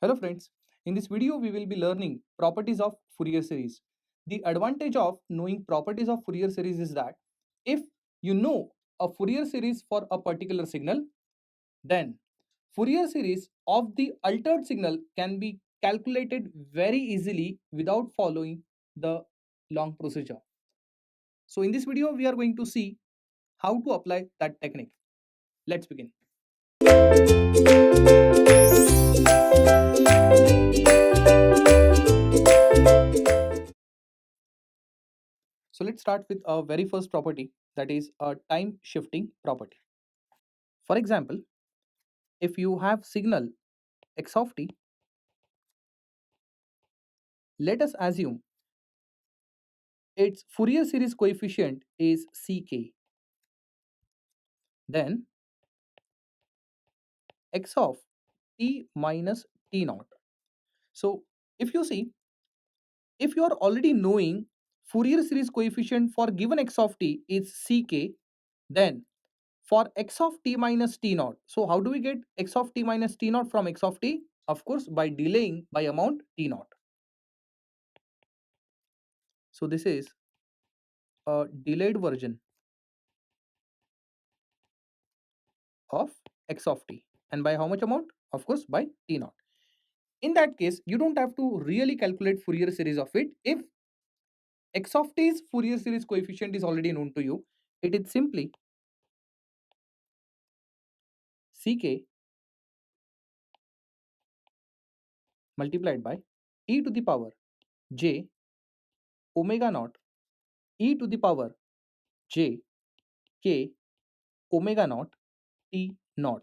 Hello friends, in this video we will be learning properties of Fourier series. The advantage of knowing properties of Fourier series is that if you know a Fourier series for a particular signal, then Fourier series of the altered signal can be calculated very easily without following the long procedure. So in this video we are going to see how to apply that technique. Let's begin. So let's start with our very first property, that is a time shifting property. For example, if you have signal x of t, let us assume its Fourier series coefficient is ck. Then x of t minus t naught. So if you see, if you are already knowing Fourier series coefficient for given x of t is ck, then for x of t minus t naught, so how do we get x of t minus t naught from x of t? Of course, by delaying by amount t naught. So this is a delayed version of x of t, and by how much amount? Of course, by t naught. In that case, you don't have to really calculate Fourier series of it. If x of t's Fourier series coefficient is already known to you, it is simply ck multiplied by e to the power j omega naught e to the power j k omega naught t naught.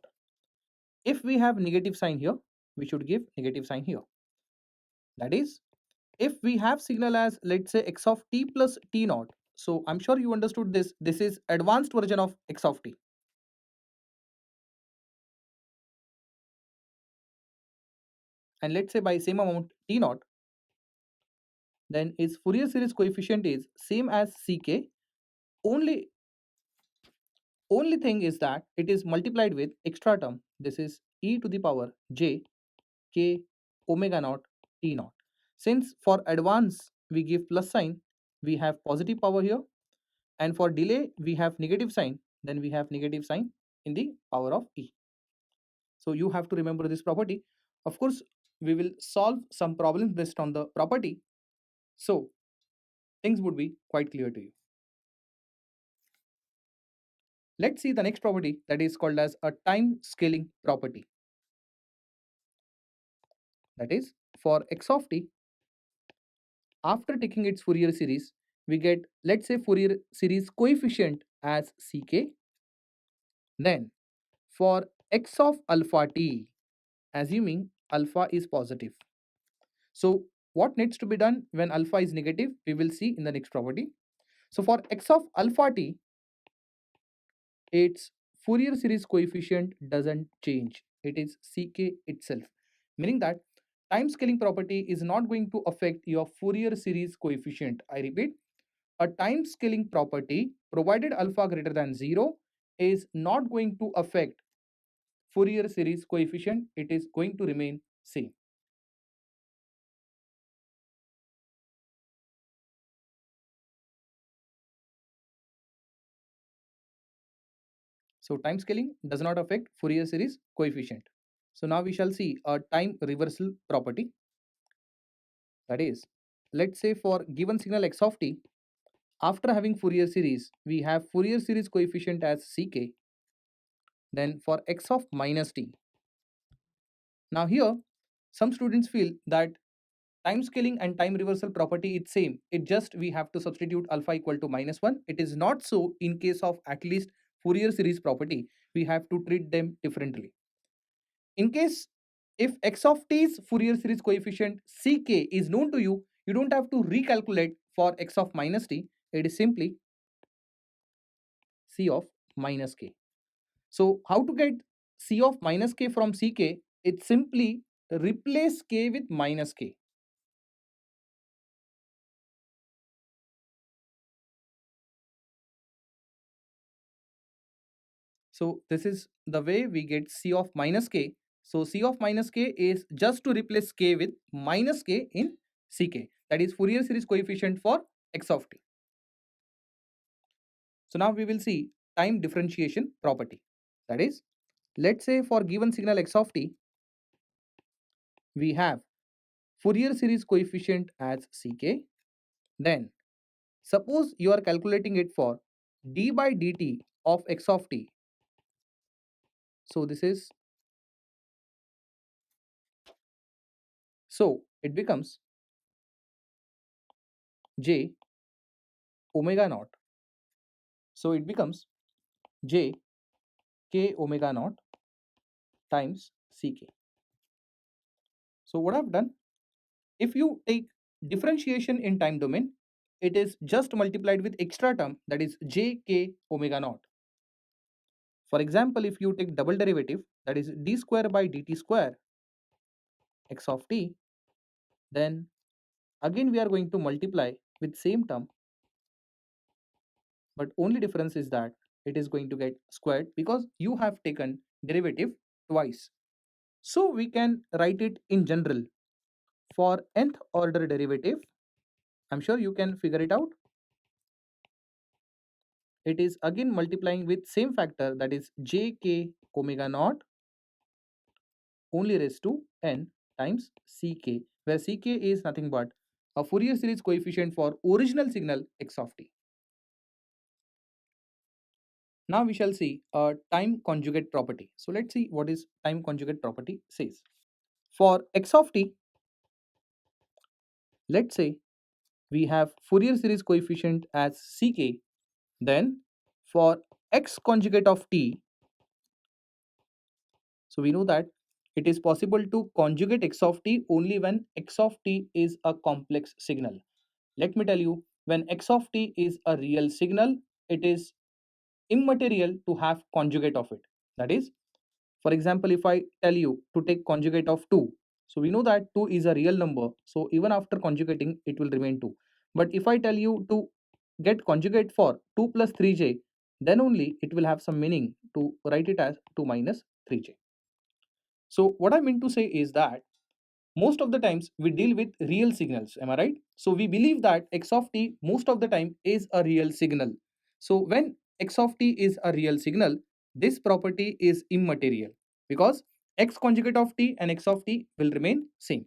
If we have negative sign here, we should give negative sign here. That is, if we have signal as, let's say, x of t plus t naught, so I'm sure you understood this. This is advanced version of x of t. And let's say by same amount t naught, then its Fourier series coefficient is same as ck. Only thing is that it is multiplied with extra term. This is e to the power j k omega naught t naught. Since for advance we give plus sign, we have positive power here, and for delay we have negative sign, then we have negative sign in the power of e. So you have to remember this property. Of course, we will solve some problems based on the property, so things would be quite clear to you. Let's see the next property, that is called as a time scaling property. That is, for x of t, after taking its Fourier series, we get, let's say, Fourier series coefficient as ck. Then for x of alpha t, assuming alpha is positive. So what needs to be done when alpha is negative? We will see in the next property. So for x of alpha t, its Fourier series coefficient doesn't change. It is ck itself, meaning that time scaling property is not going to affect your Fourier series coefficient. I repeat, a time scaling property provided alpha greater than 0 is not going to affect Fourier series coefficient. It is going to remain same. So time scaling does not affect Fourier series coefficient. So now we shall see a time reversal property. That is, let's say for given signal x of t, after having Fourier series, we have Fourier series coefficient as ck. Then for x of minus t. Now here, some students feel that time scaling and time reversal property is same. It just we have to substitute alpha equal to -1. It is not so in case of at least Fourier series property. We have to treat them differently. In case if x of t's Fourier series coefficient ck is known to you, you don't have to recalculate for x of minus t. It is simply c of minus k. So how to get c of minus k from ck? It's simply replace k with minus k. So this is the way we get c of minus k. So C of minus k is just to replace k with minus k in Ck. That is Fourier series coefficient for x of t. So now we will see time differentiation property. That is, let's say for given signal x of t, we have Fourier series coefficient as Ck. Then suppose you are calculating it for d by dt of x of t. So this is, so it becomes j omega naught. So it becomes j k omega naught times Ck. So what I've done, if you take differentiation in time domain, it is just multiplied with extra term, that is j k omega naught. For example, if you take double derivative, that is d square by dt square x of t, then again we are going to multiply with same term, but only difference is that it is going to get squared because you have taken derivative twice. So we can write it in general for nth order derivative. I'm sure you can figure it out. It is again multiplying with same factor, that is j k omega naught only raised to n times Ck, where Ck is nothing but a Fourier series coefficient for original signal x of t. Now we shall see a time conjugate property. So let's see what is time conjugate property says. For x of t, let's say we have Fourier series coefficient as Ck. Then for x conjugate of t, so we know that it is possible to conjugate x of t only when x of t is a complex signal. Let me tell you, when x of t is a real signal, it is immaterial to have conjugate of it. That is, for example, if I tell you to take conjugate of 2, so we know that 2 is a real number, so even after conjugating, it will remain 2. But if I tell you to get conjugate for 2 plus 3j, then only it will have some meaning to write it as 2 minus 3j. So what I mean to say is that most of the times we deal with real signals, am I right? So we believe that x of t most of the time is a real signal. So when x of t is a real signal, this property is immaterial because x conjugate of t and x of t will remain same.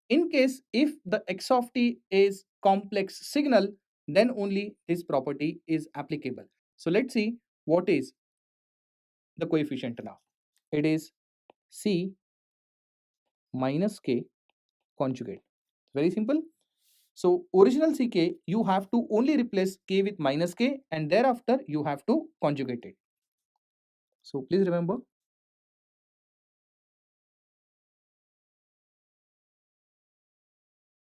In case if the x of t is complex signal, then only this property is applicable. So let's see what is the coefficient now. It is c minus k conjugate. Very simple. So original Ck, you have to only replace k with minus k and thereafter you have to conjugate it. So please remember.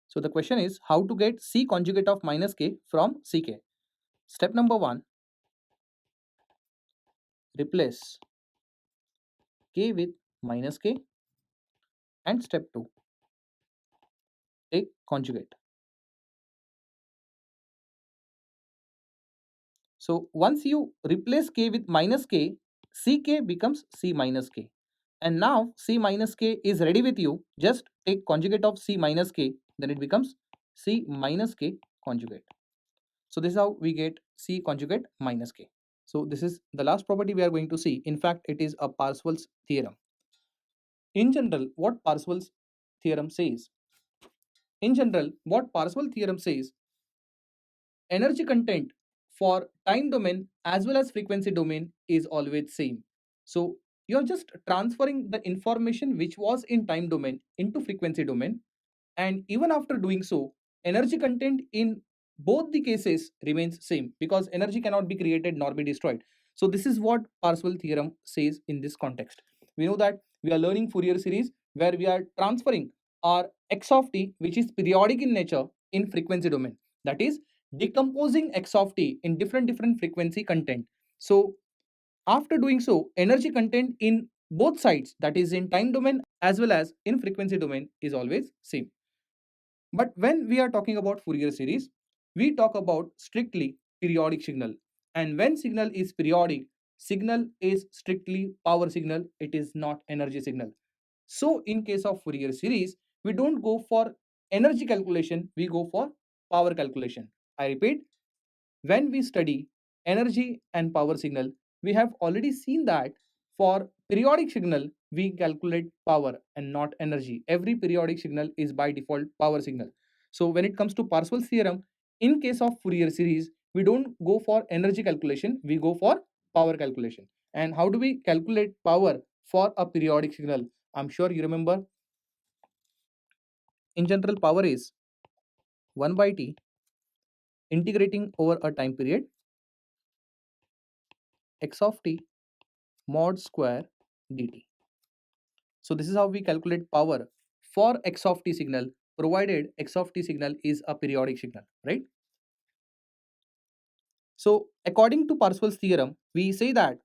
So the question is how to get C conjugate of minus k from Ck. Step number 1, replace k with minus k, and step 2, take conjugate. So once you replace k with minus k, Ck becomes C minus k. And now C minus k is ready with you. Just take conjugate of C minus k, then it becomes C minus k conjugate. So this is how we get C conjugate minus k. So this is the last property we are going to see. In fact, it is a Parseval's theorem. In general, what Parseval's theorem says? In general, what Parseval theorem says, energy content for time domain as well as frequency domain is always same. So you're just transferring the information which was in time domain into frequency domain, and even after doing so, energy content in both the cases remains same because energy cannot be created nor be destroyed. So this is what Parseval theorem says in this context. We know that we are learning Fourier series where we are transferring our x of t, which is periodic in nature, in frequency domain, that is decomposing x of t in different frequency content. So after doing so, energy content in both sides, that is in time domain as well as in frequency domain, is always same. But when we are talking about Fourier series, we talk about strictly periodic signal. And when signal is periodic, signal is strictly power signal, it is not energy signal. So in case of Fourier series, we don't go for energy calculation, we go for power calculation. I repeat, when we study energy and power signal, we have already seen that for periodic signal, we calculate power and not energy. Every periodic signal is by default power signal. So when it comes to Parseval's theorem, in case of Fourier series, we don't go for energy calculation, we go for power calculation. And how do we calculate power for a periodic signal? I'm sure you remember. In general, power is 1 by t integrating over a time period x of t mod square dt. So this is how we calculate power for x of t signal, provided x of t signal is a periodic signal, right? So according to Parseval's theorem, we say that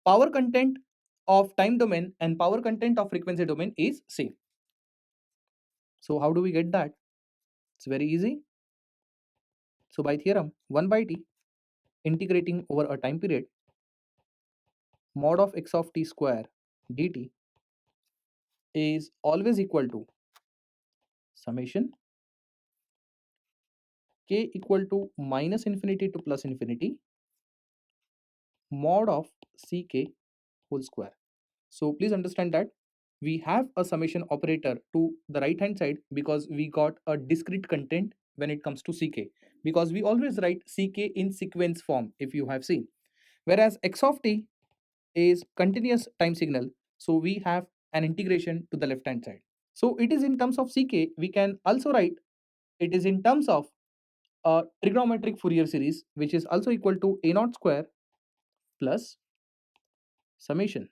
power content of time domain and power content of frequency domain is same. So how do we get that? It's very easy. So by theorem, 1 by t integrating over a time period mod of x of t square dt is always equal to summation k equal to minus infinity to plus infinity mod of ck whole square. So please understand that we have a summation operator to the right hand side because we got a discrete content when it comes to ck, because we always write ck in sequence form if you have seen, whereas x of t is continuous time signal, so we have an integration to the left hand side. So it is in terms of ck, we can also write it is in terms of a trigonometric Fourier series, which is also equal to a naught square plus summation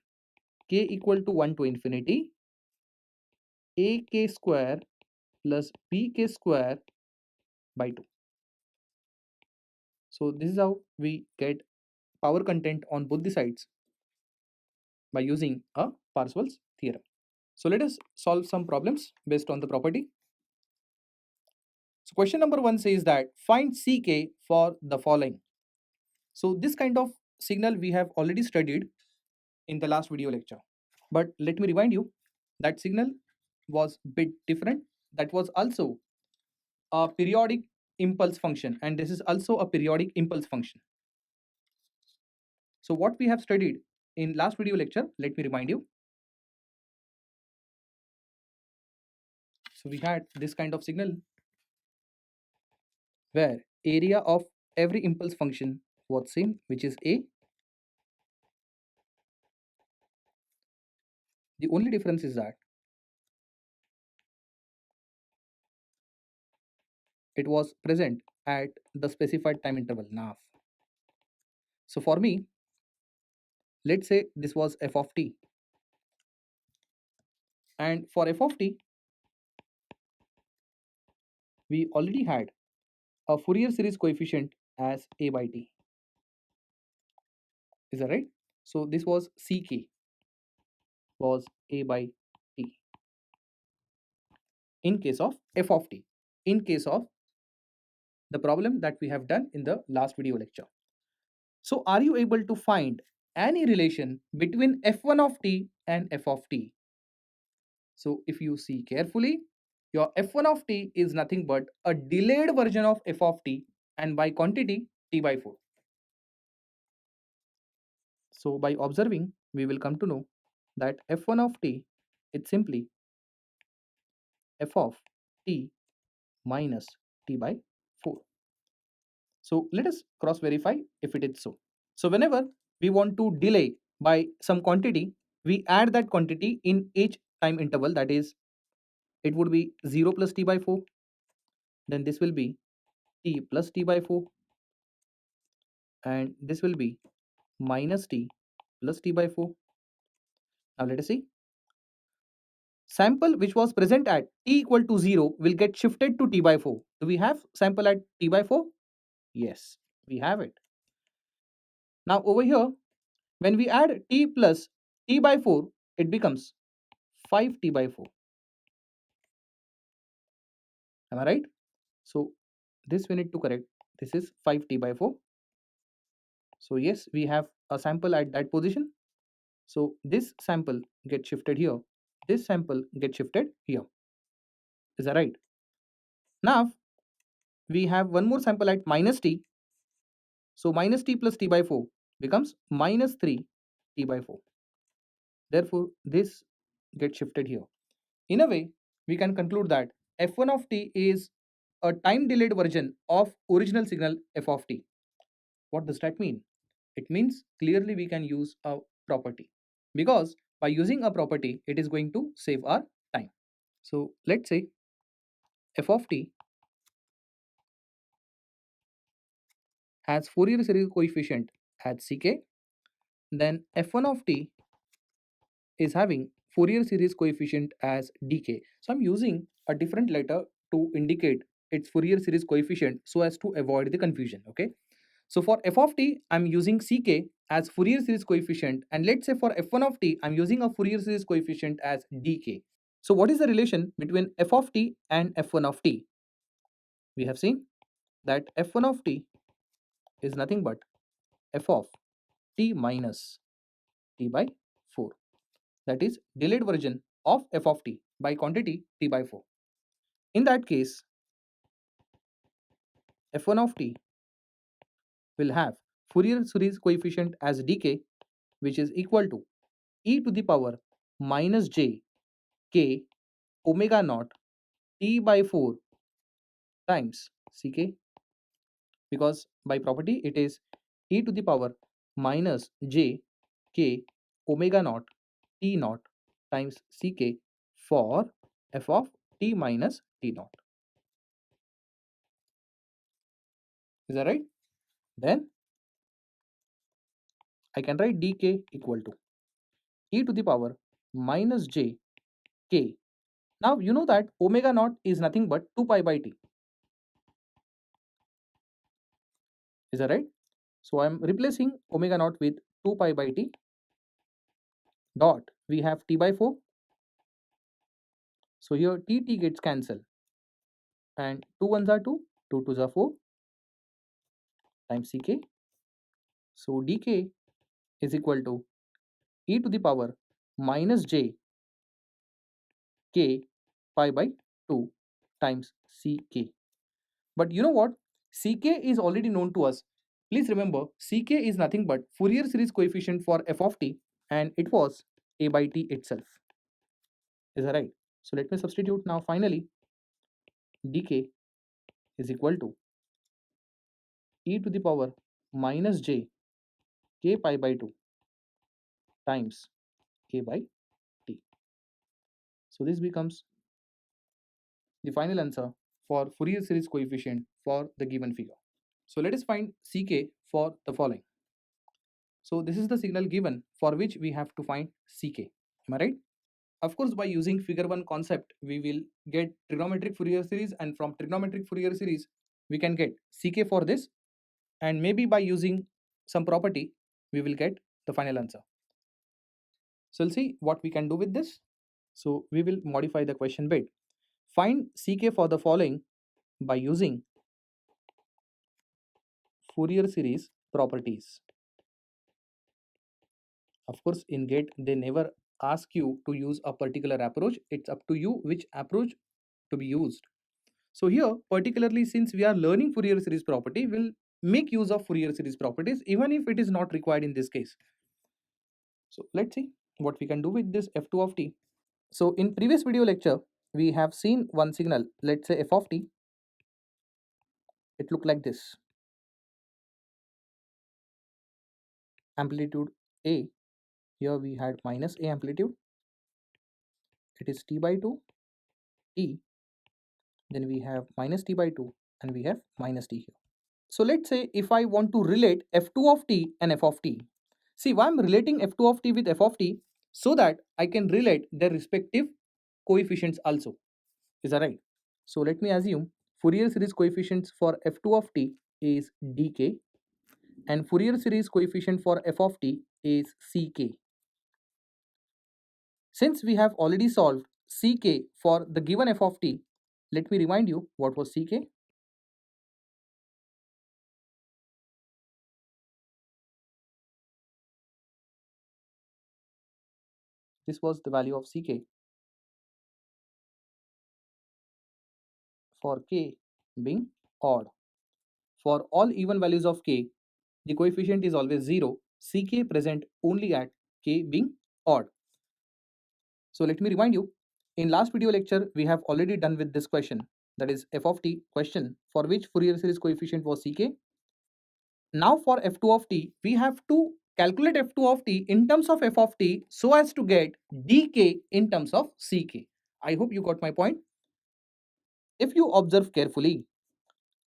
k equal to 1 to infinity ak square plus bk square by 2. So this is how we get power content on both the sides by using a Parseval's theorem. So let us solve some problems based on the property. So question number 1 says that find ck for the following. So this kind of signal we have already studied in the last video lecture. But let me remind you that signal was bit different. That was also a periodic impulse function, and this is also a periodic impulse function. So what we have studied in last video lecture, let me remind you. So we had this kind of signal where area of every impulse function was same, which is a. The only difference is that it was present at the specified time interval nav. So for me, let's say this was f of t, and for f of t we already had a Fourier series coefficient as a by t. Is that right? So this was ck was a by t in case of f of t, in case of the problem that we have done in the last video lecture. So are you able to find any relation between f1 of t and f of t? So if you see carefully, your f1 of t is nothing but a delayed version of f of t, and by quantity t by 4. So by observing, we will come to know that f1 of t is simply f of t minus t by 4. So let us cross verify if it is so. So whenever we want to delay by some quantity, we add that quantity in each time interval, that is, it would be 0 plus t by 4, then this will be t plus t by 4, and this will be minus t plus t by 4. Now let us see. Sample which was present at t equal to 0 will get shifted to t by 4. Do we have sample at t by 4? Yes, we have it. Now over here, when we add t plus t by 4, it becomes 5t by 4. Am I right? So this we need to correct. This is 5t by 4. So yes, we have a sample at that position. So this sample gets shifted here this sample gets shifted here. Is that right? Now we have one more sample at minus t. So minus t plus t by 4 becomes minus 3 t by 4. Therefore, this gets shifted here. In a way, we can conclude that f1 of t is a time delayed version of original signal f of t. What does that mean? It means clearly we can use a property, because by using a property, it is going to save our time. So let's say f of t has Fourier series coefficient at ck, then f1 of t is having Fourier series coefficient as dk. So I'm using a different letter to indicate its Fourier series coefficient so as to avoid the confusion. Okay. So for f of t, I'm using ck as Fourier series coefficient, and let's say for f1 of t, I'm using a Fourier series coefficient as dk. So what is the relation between f of t and f1 of t? We have seen that f1 of t is nothing but f of t minus t by 4. That is delayed version of f of t by quantity t by 4. In that case, f1 of t will have Fourier series coefficient as dk, which is equal to e to the power minus j k omega naught t by 4 times ck, because by property it is e to the power minus j k omega naught t naught times ck for f of t minus t naught. Is that right? Then I can write dk equal to e to the power minus j k. Now you know that omega naught is nothing but 2 pi by t. Is that right? So I am replacing omega naught with 2 pi by t dot. We have t by 4. So here t gets cancelled, and 2 ones are 2, 2 twos are 4 times ck. So dk is equal to e to the power minus j k pi by 2 times ck. But you know what? Ck is already known to us. Please remember, ck is nothing but Fourier series coefficient for f of t, and it was a by t itself. Is that right? So let me substitute now. Finally, dk is equal to e to the power minus j k pi by 2 times a by t. So this becomes the final answer for Fourier series coefficient for the given figure. So let us find ck for the following. So this is the signal given for which we have to find ck. Am I right? Of course, by using figure 1 concept, we will get trigonometric Fourier series, and from trigonometric Fourier series, we can get ck for this, and maybe by using some property, we will get the final answer. So we'll see what we can do with this. So we will modify the question bit. Find ck for the following by using Fourier series properties. Of course, in GATE, they never ask you to use a particular approach. It's up to you which approach to be used. So here, particularly since we are learning Fourier series property, we'll make use of Fourier series properties even if it is not required in this case. So let's see what we can do with this f2 of t. So in previous video lecture, we have seen one signal, let's say f of t. It looked like this. Amplitude A, here we had minus A amplitude. It is t by 2, t, then we have minus t by 2, and we have minus t here. So let's say if I want to relate f2 of t and f of t. See why I'm relating f2 of t with f of t, so that I can relate their respective coefficients also. Is that right? So let me assume Fourier series coefficients for f2 of t is dk, and Fourier series coefficient for f of t is ck. Since we have already solved ck for the given f of t, let me remind you what was ck. This was the value of ck. for k being odd. For all even values of k, the coefficient is always 0, ck present only at k being odd. So let me remind you, in last video lecture, we have already done with this question, that is f of t question, for which Fourier series coefficient was ck. Now for f2 of t, we have to calculate f2 of t in terms of f of t so as to get dk in terms of ck. I hope you got my point. If you observe carefully,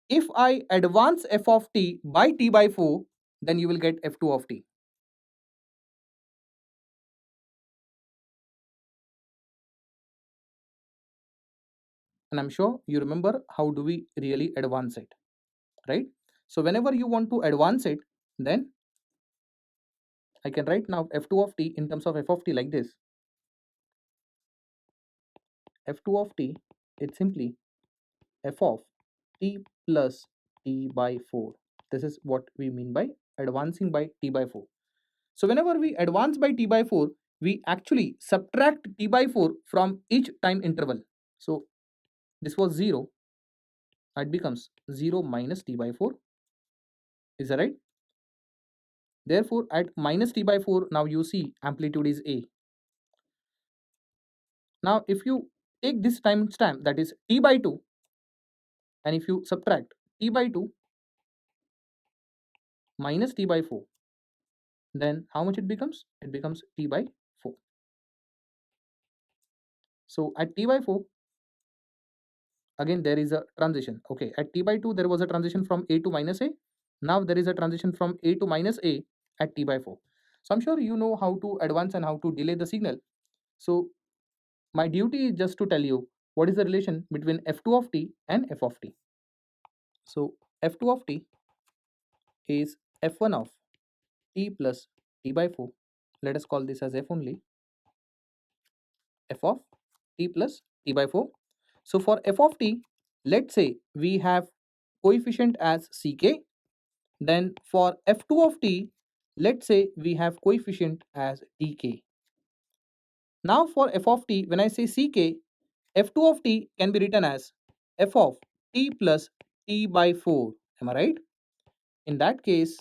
if I advance f of t by t by 4, then you will get f2 of t. And I'm sure you remember how do we really advance it, right? So whenever you want to advance it, then I can write now f2 of t in terms of f of t like this. f2 of t, it's simply f of t plus t by 4. This is what we mean by advancing by t by 4. So whenever we advance by t by 4, we actually subtract t by 4 from each time interval. So this was 0, it becomes 0 minus t by 4. Is that right? Therefore, at minus t by 4, now you see amplitude is a. Now, if you take this time stamp, that is t by 2, and if you subtract t by 2 minus t by 4, then how much it becomes? It becomes t by 4. So at t by 4, again there is a transition. Okay, at t by 2, there was a transition from a to minus a. Now there is a transition from a to minus a at t by 4. So I'm sure you know how to advance and how to delay the signal. So my duty is just to tell you what is the relation between f2 of t and f of t. So f2 of t is f1 of t plus t by 4. Let us call this as f only. F of t plus t by 4. So for f of t, let's say we have coefficient as ck. Then for f2 of t, let's say we have coefficient as dk. Now for f of t, when I say ck, f2 of t can be written as f of t plus t by 4. Am I right? In that case,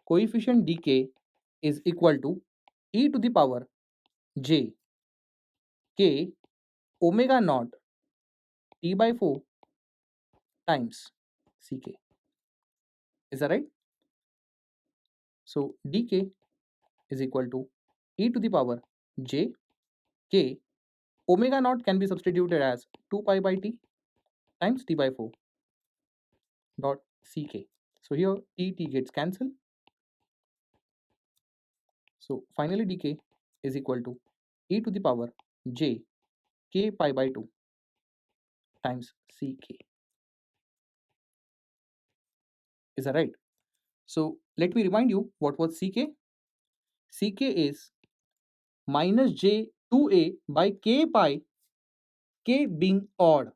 coefficient dk is equal to e to the power j k omega naught t by 4 times ck. Is that right? So dk is equal to e to the power j k. Omega naught can be substituted as 2 pi by t times t by 4 dot ck. So here t gets cancelled. So finally dk is equal to e to the power j k pi by 2 times ck. Is that right? So let me remind you what was ck. Ck is minus j 2a by k pi, k being odd.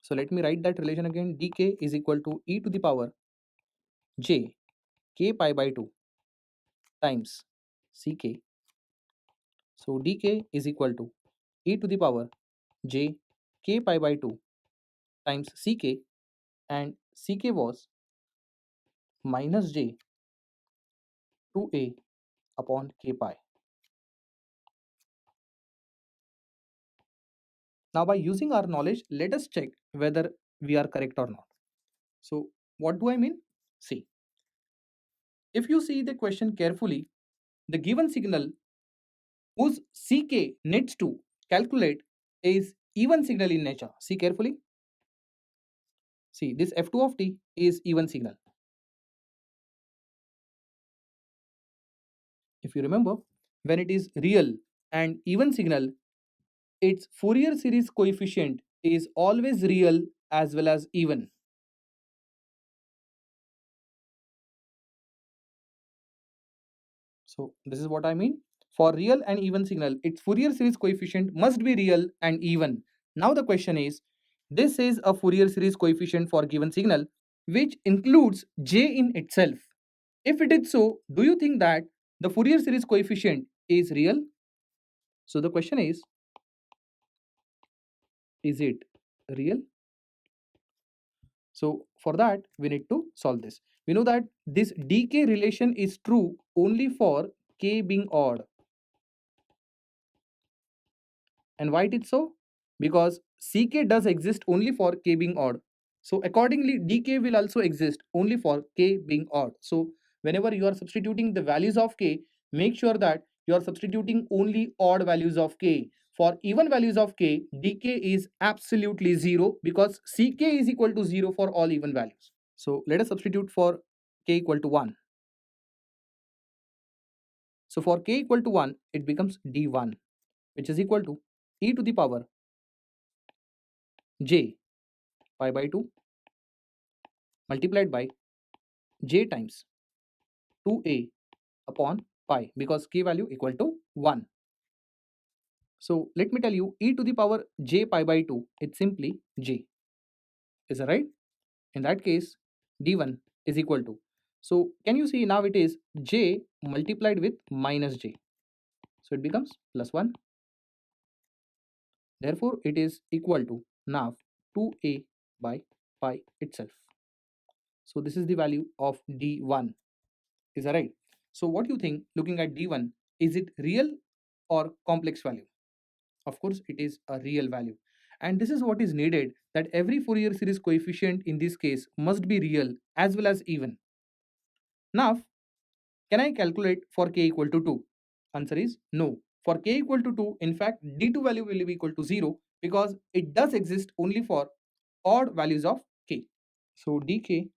So let me write that relation again. dk is equal to e to the power j k pi by 2 times ck. So dk is equal to e to the power j k pi by 2 times ck, and ck was minus j 2a upon k pi. Now by using our knowledge, let us check whether we are correct or not. So what do I mean? See, if you see the question carefully, the given signal whose ck needs to calculate is even signal in nature. See carefully. See, this f2 of t is even signal. If you remember, when it is real and even signal, its Fourier series coefficient is always real as well as even. So this is what I mean. For real and even signal, its Fourier series coefficient must be real and even. Now the question is, this is a Fourier series coefficient for given signal which includes j in itself. If it is so, do you think that the Fourier series coefficient is real? So the question is it real? So for that, we need to solve this. We know that this dk relation is true only for k being odd. And why it is so? Because ck does exist only for k being odd. So accordingly, dk will also exist only for k being odd. So whenever you are substituting the values of k, make sure that you are substituting only odd values of k. For even values of k, dk is absolutely 0 because ck is equal to 0 for all even values. So let us substitute for k equal to 1. So for k equal to 1, it becomes d1, which is equal to e to the power j pi by 2 multiplied by j times 2a upon pi, because k value equal to 1. So let me tell you, e to the power j pi by 2, it's simply j. Is that right? In that case, d1 is equal to. So can you see now it is j multiplied with minus j. So it becomes plus 1. Therefore, it is equal to now 2a by pi itself. So this is the value of d1. Is that right? So what do you think, looking at d1, is it real or complex value? Of course, it is a real value. And this is what is needed, that every Fourier series coefficient in this case must be real as well as even. Now, can I calculate for k equal to 2? Answer is no. For k equal to 2, in fact, d2 value will be equal to 0 because it does exist only for odd values of k. So dk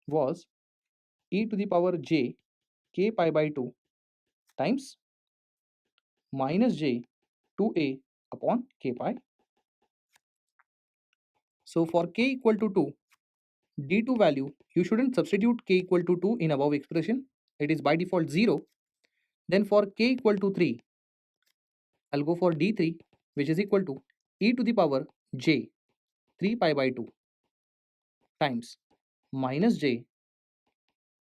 was e to the power j k pi by 2 times minus j 2a upon k pi. So for k equal to 2, d2 value, you shouldn't substitute k equal to 2 in above expression. It is by default 0. Then for k equal to 3, I'll go for d3, which is equal to e to the power j 3 pi by 2 times minus j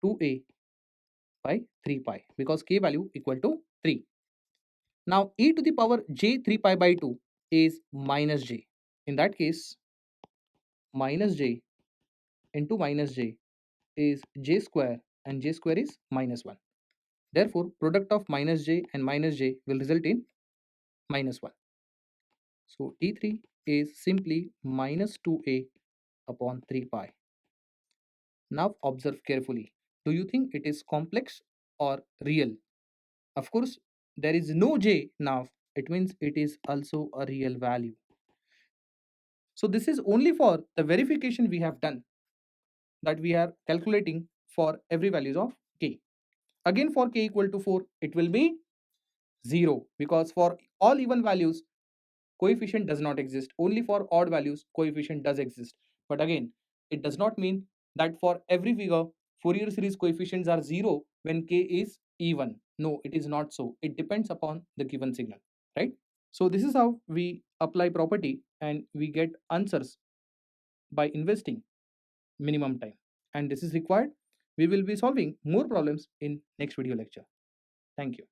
2a by 3 pi, because k value equal to 3. Now e to the power j 3 pi by 2 is minus j. In that case, minus j into minus j is j square, and j square is minus 1. Therefore, product of minus j and minus j will result in minus 1. So d3 is simply minus 2a upon 3 pi. Now observe carefully. Do you think it is complex or real? Of course, there is no j now. It means it is also a real value. So this is only for the verification we have done, that we are calculating for every values of k. Again, for k equal to 4, it will be 0, because for all even values, coefficient does not exist. Only for odd values, coefficient does exist. But again, it does not mean that for every figure, Fourier series coefficients are 0 when k is even. No, it is not so. It depends upon the given signal, right? So this is how we apply property and we get answers by investing minimum time. And this is required. We will be solving more problems in next video lecture. Thank you.